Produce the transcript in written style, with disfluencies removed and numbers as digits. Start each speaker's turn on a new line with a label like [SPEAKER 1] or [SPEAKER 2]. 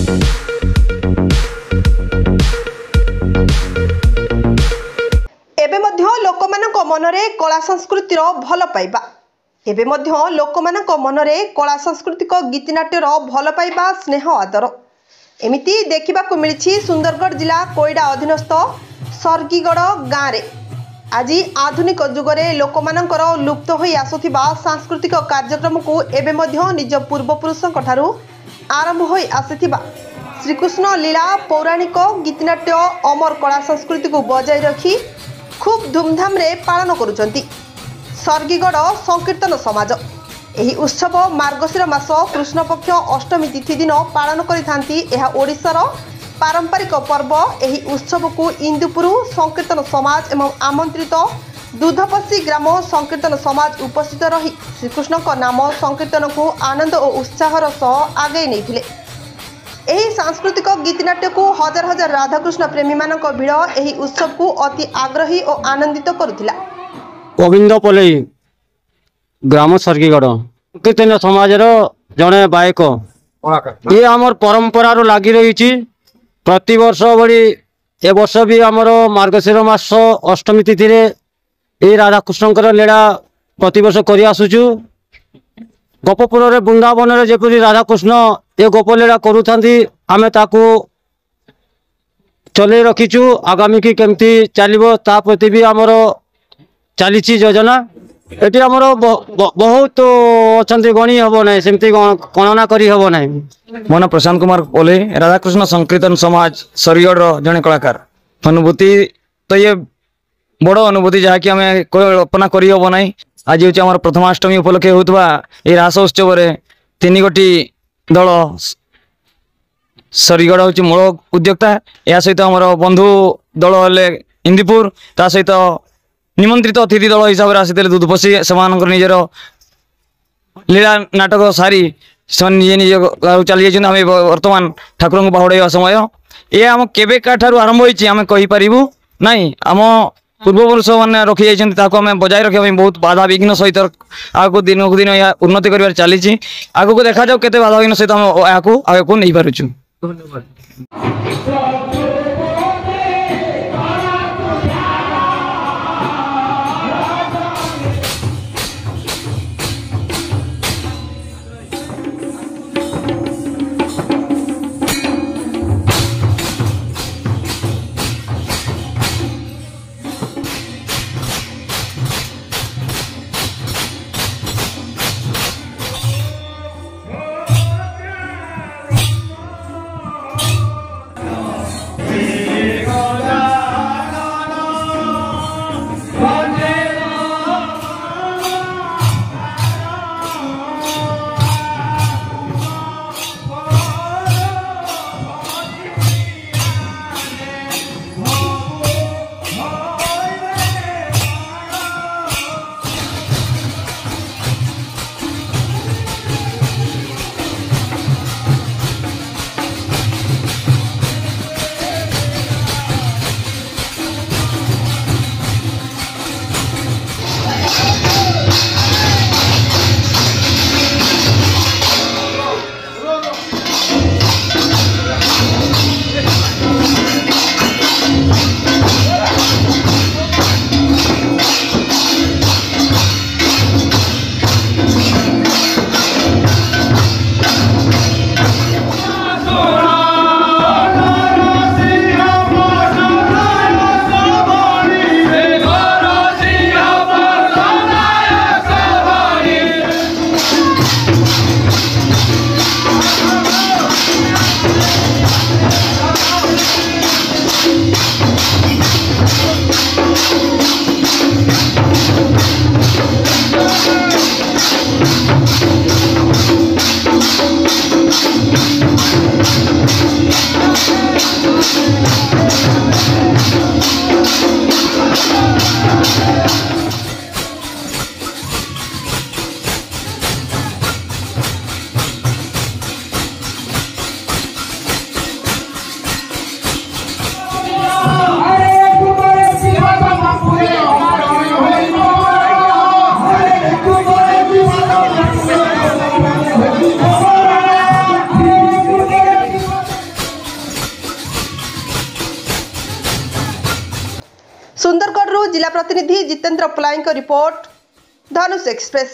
[SPEAKER 1] एबे मध्य लोकमानक मनरे कला संस्कृतिर भल पाइबा एबे मध्य लोकमानक मनरे कला सांस्कृतिक गीतनाट्यर भल पाइबा स्नेह आदर एमिति देखिबाकु मिलिछि सुंदरगढ़ जिला कोईडा अधीनस्थ सर्गीगढ़ गाँव रे आज आधुनिक जुगरे लोकमानकर लुप्त होई आसुथिबा सांस्कृतिक कार्यक्रम को एबे मध्य निज पूर्वपुरुषक ठारू आरंभ होई आसिथिबा श्रीकृष्ण लीला पौराणिक गीतनाट्य अमर कला संस्कृति को बजाय रखी खूब धूमधाम रे पालन करुचंती सर्गीगढ़ संकीर्तन समाज। एही उत्सव मार्गशीर मास कृष्ण पक्ष अष्टमी तिथि दिन पालन करिथांती। एहा ओडिशार पारंपरिक पर्व। एही उत्सव को इंदुपुर संकीर्तन समाज एवं आमंत्रित दूधपसी ग्राम संकीर्तन समाज उपस्थित रही श्रीकृष्ण नाम संकीर्तन को आनंद और उत्साहर सह आगे नहीं। एही सांस्कृतिक गीतनाट्य को हजार हजार राधाकृष्ण प्रेमी मानक भिड़ एही उत्सव को अति आग्रही और आनंदित करुथिला।
[SPEAKER 2] गोविंद पलई ग्राम सर्गीगढ़ कीर्तन समाज जड़े गायक ये आमर परंपरा लगी रही प्रति वर्ष बड़ी ए वर्ष भी आमर मार्गशीर मास अष्टमी तिथि ये राधाकृष्ण लीला प्रति वर्ष कर आसुचु। गोपपुर वृंदावन जपरी राधाकृष्ण ये गोपलीला करुथांती आमे ताकू चले रखीचु। आगामी की केमती चलो ता प्रति भी आमर चली योजना। ये आमर बहुत अच्छा गणी हम ना सेमती गणना करी हम ना।
[SPEAKER 3] मो ना प्रशांत कुमार पोले राधाकृष्ण संकीर्तन समाज सरगढ़ जड़े कलाकार। अनुभूति तो ये बड़ अनुभूति जहाँकि आम कल्पना करी हम ना। आज हूँ प्रथमाष्टमी उपलक्षे होता ये रास उत्सव तीन गोटी दल सरगढ़ हूँ मूल उद्योक्ता। या सहित आम बंधु दल हेले इंदीपुर ता सहित निमंत्रित अतिथि दल हिसाब से आसी दूधपसी से निजर लीला नाटक सारी से निजे निजे चली जाइए। आम बर्तमान ठाकुर को बाहुड़ा समय ये आम केवे ठार आरंभ होती आम कहीपरू ना। आम पूर्वपुरुष मैंने रखी जाइए आम बजाय रखा बहुत बाधा विघ्न सहित आगे दिन को दिन यह उन्नति कर चली। आग को देखा जाऊ के बाधा विघ्न सहित आगे को नहीं पार्चु।
[SPEAKER 1] सुंदरगढ़ जिला प्रतिनिधि जितेंद्र पलाई रिपोर्ट धनुष एक्सप्रेस।